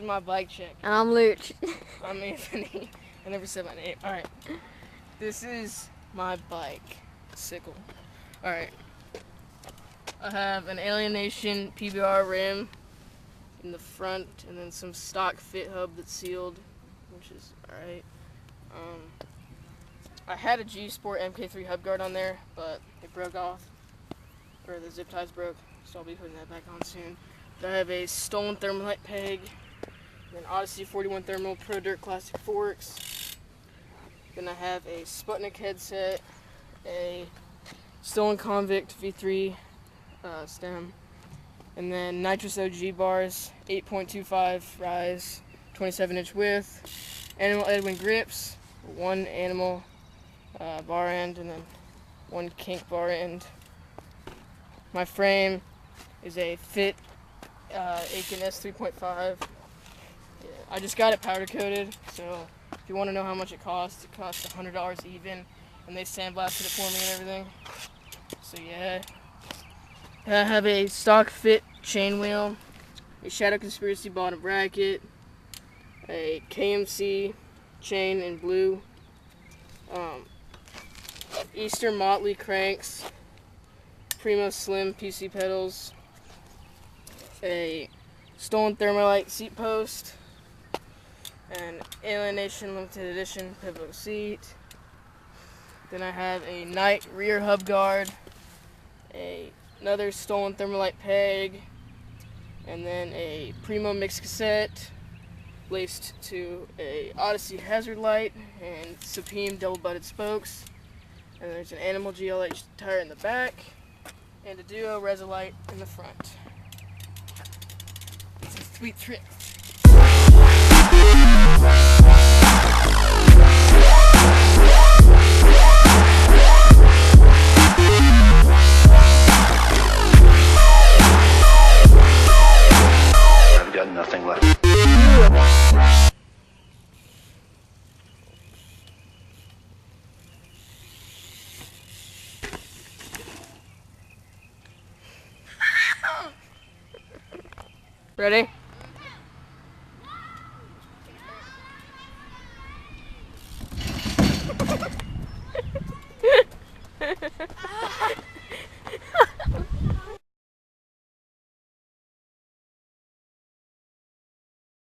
is my bike check. And I'm Luch. I'm Anthony. I never said my name. Alright. This is my bike. Sickle. Alright. I have an Alienation PBR rim in the front and then some stock fit hub that's sealed, which is alright. I had a G-Sport MK3 Hub Guard on there, but it broke off, or the zip ties broke, so I'll be putting that back on soon. But I have a stolen Thermalite peg, an Odyssey 41 Thermal Pro Dirt Classic Forks. Then I have a Sputnick headset, a stolen Convict V3 stem, and then Nitrous OG bars, 8.25 rise, 27-inch width, animal Edwin grips, one animal bar end, and then one Kink bar end. My frame is a fit Aitken S3.5. Yeah, I just got it powder coated, so if you want to know how much it costs $100 even, and they sandblasted it for me and everything. So yeah, I have a stock fit chainwheel, a Shadow Conspiracy bottom bracket, a KMC chain in blue, Eastern Motley cranks, Primo Slim PC pedals, a stolen Thermalite seat post, an Alienation limited edition pivotal seat. Then I have a Night rear hub guard, another stolen Thermalite peg, and then a Primo mix cassette laced to a Odyssey hazard light and sapim double butted spokes. And there's an Animal GLH tire in the back and a Duo Resolite in the front. It's a sweet trick. I've got nothing left. Ready?